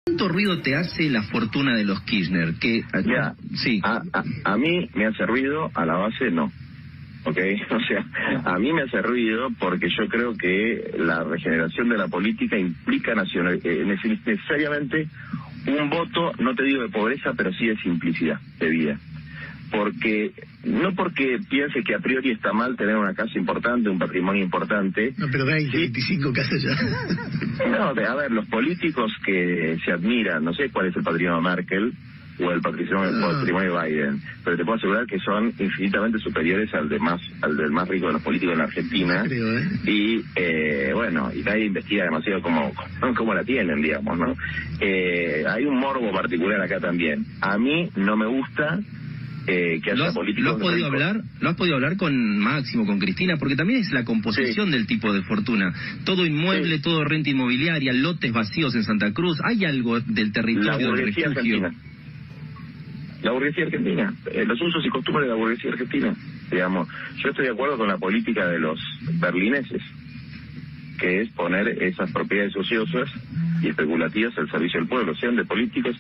¿Cuánto ruido te hace la fortuna de los Kirchner? Que Mira, sí. A mí me hace ruido, a la base no. ¿Ok? O sea, a mí me hace ruido porque yo creo que la regeneración de la política implica necesariamente un voto, no te digo de pobreza, pero sí de simplicidad de vida. Porque no porque piense que a priori está mal tener una casa importante, un patrimonio importante. No, pero 20, 25 casas ya. No, a ver, los políticos que se admiran, no sé cuál es el patrimonio de Merkel o el patrimonio de Biden, pero te puedo asegurar que son infinitamente superiores al del más rico de los políticos en la Argentina. Creo, Y bueno, y nadie investiga demasiado cómo la tienen, digamos, ¿no? Hay un morbo particular acá también. A mí no me gusta que haya políticos. ¿Lo has podido hablar con Máximo, con Cristina? Porque también es la composición del tipo de fortuna. Todo inmueble, todo renta inmobiliaria, lotes vacíos en Santa Cruz. ¿Hay algo del territorio del refugio? Argentina. La burguesía argentina, los usos y costumbres de la burguesía argentina, digamos. Yo estoy de acuerdo con la política de los berlineses, que es poner esas propiedades ociosas y especulativas al servicio del pueblo, sean de políticos